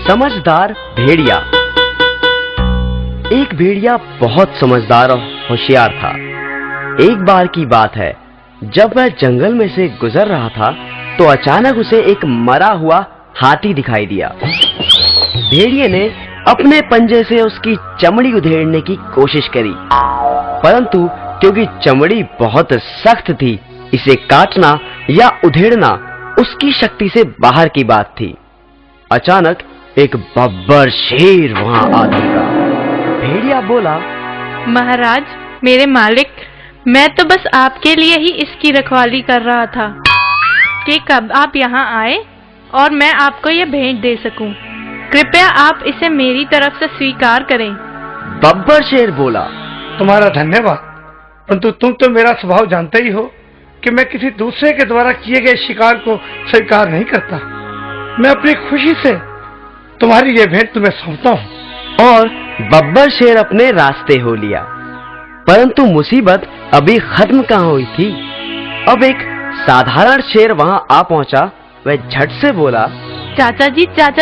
समझदार भेड़िया। एक भेड़िया बहुत समझदार और होशियार था। एक बार की बात है, जब वह जंगल में से गुजर रहा था तो अचानक उसे एक मरा हुआ हाथी दिखाई दिया। भेड़िए ने अपने पंजे से उसकी चमड़ी उधेड़ने की कोशिश करी, परंतु क्योंकि चमड़ी बहुत सख्त थी, इसे काटना या उधेड़ना उसकी शक्ति से बाहर की बात थी। अचानक एक बब्बर शेर वहां आ दौड़ा। भेड़िया बोला, महाराज, मेरे मालिक, मैं तो बस आपके लिए ही इसकी रखवाली कर रहा था कि कब आप यहाँ आए और मैं आपको ये भेंट दे सकूं। कृपया आप इसे मेरी तरफ से स्वीकार करें। बब्बर शेर बोला, तुम्हारा धन्यवाद, परंतु तुम तो मेरा स्वभाव जानते ही हो कि मैं किसी दूसरे के द्वारा किए गए शिकार को स्वीकार नहीं करता। मैं अपनी खुशी से तुम्हारी ये भेंट तुम्हें सौंपता हूँ। और बब्बर शेर अपने रास्ते हो लिया। परंतु मुसीबत अभी खत्म कहाँ हुई थी। अब एक साधारण शेर वहां आ पहुंचा। वह झट से बोला, चाचा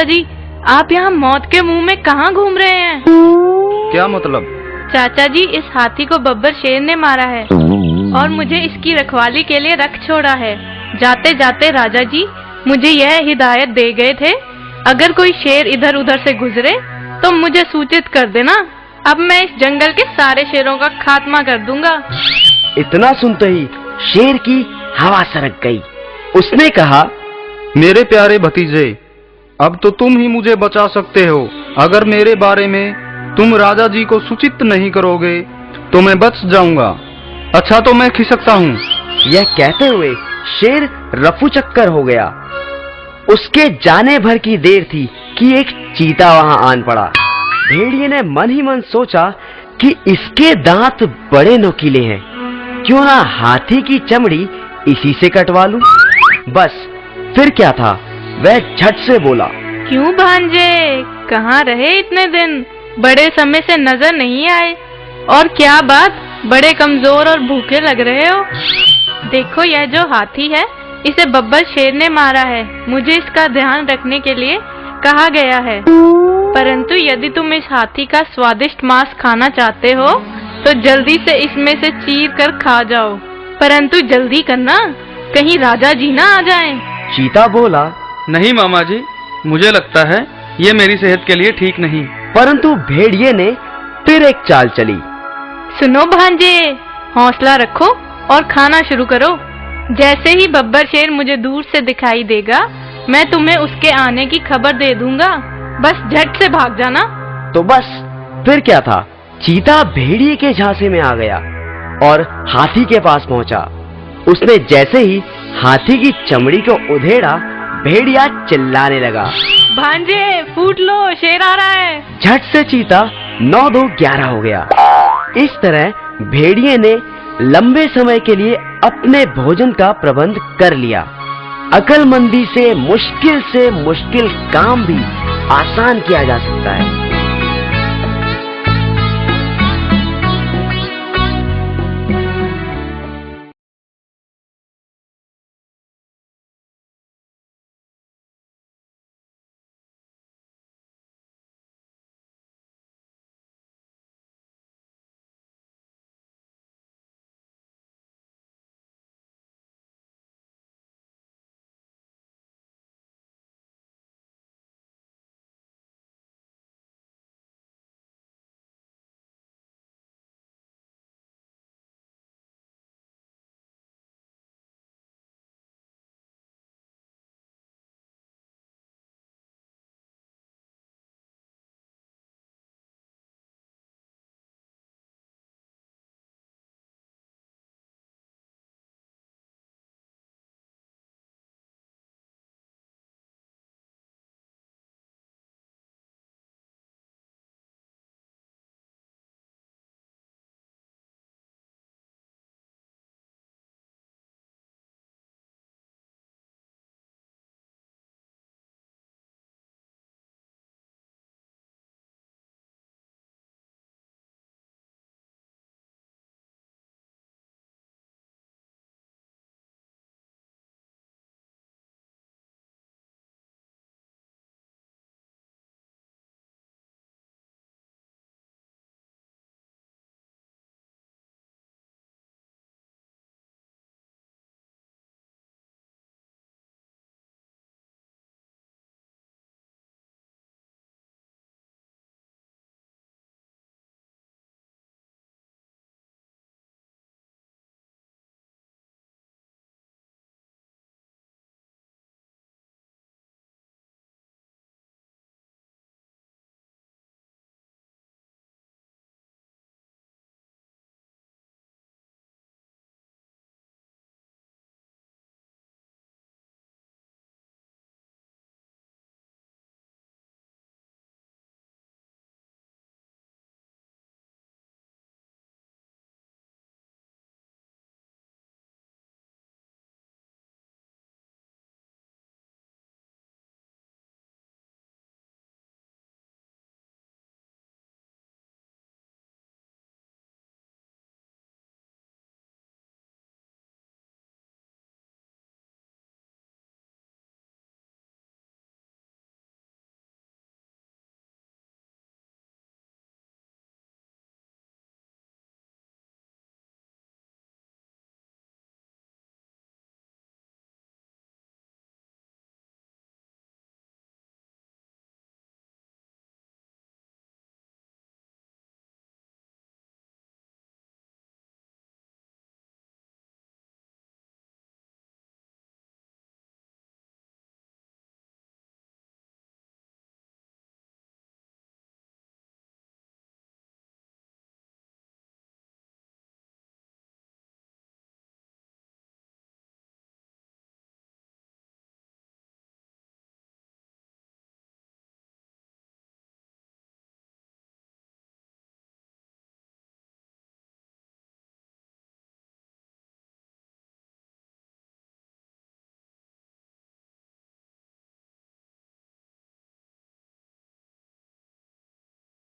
जी, आप यहाँ मौत के मुंह में कहाँ घूम रहे हैं? क्या मतलब? चाचा जी, इस हाथी को बब्बर शेर ने मारा है और मुझे इसकी रखवाली के लिए रख छोड़ा है। जाते जाते राजा जी मुझे यह हिदायत दे गए थे, अगर कोई शेर इधर उधर से गुजरे तो मुझे सूचित कर देना। अब मैं इस जंगल के सारे शेरों का खात्मा कर दूंगा। इतना सुनते ही शेर की हवा सरक गई। उसने कहा, मेरे प्यारे भतीजे, अब तो तुम ही मुझे बचा सकते हो। अगर मेरे बारे में तुम राजा जी को सूचित नहीं करोगे तो मैं बच जाऊंगा। अच्छा, तो मैं खिसकता हूँ। यह कहते हुए शेर रफू चक्कर हो गया। उसके जाने भर की देर थी कि एक चीता वहां आन पड़ा। भेड़िए ने मन ही मन सोचा कि इसके दांत बड़े नुकीले हैं, क्यों ना हाथी की चमड़ी इसी से कटवा लूं। बस फिर क्या था, वह झट से बोला, क्यों भांजे, कहाँ रहे इतने दिन? बड़े समय से नजर नहीं आए। और क्या बात, बड़े कमजोर और भूखे लग रहे हो। देखो, यह जो हाथी है इसे बब्बर शेर ने मारा है। मुझे इसका ध्यान रखने के लिए कहा गया है, परंतु यदि तुम इस हाथी का स्वादिष्ट मांस खाना चाहते हो तो जल्दी से इसमें से चीर कर खा जाओ, परंतु जल्दी करना, कहीं राजा जी ना आ जाएं। चीता बोला, नहीं मामा जी, मुझे लगता है ये मेरी सेहत के लिए ठीक नहीं। परंतु भेड़िए ने फिर एक चाल चली। सुनो भांजे, हौसला रखो और खाना शुरू करो। जैसे ही बब्बर शेर मुझे दूर से दिखाई देगा मैं तुम्हें उसके आने की खबर दे दूंगा। बस झट से भाग जाना। तो बस फिर क्या था, चीता भेड़िए के झांसे में आ गया और हाथी के पास पहुंचा। उसने जैसे ही हाथी की चमड़ी को उधेड़ा, भेड़िया चिल्लाने लगा, भांजे फूट लो, शेर आ रहा है। झट से चीता 9-2-11 हो गया। इस तरह भेड़िए ने लंबे समय के लिए अपने भोजन का प्रबंध कर लिया। अक्लमंदी से मुश्किल काम भी आसान किया जा सकता है।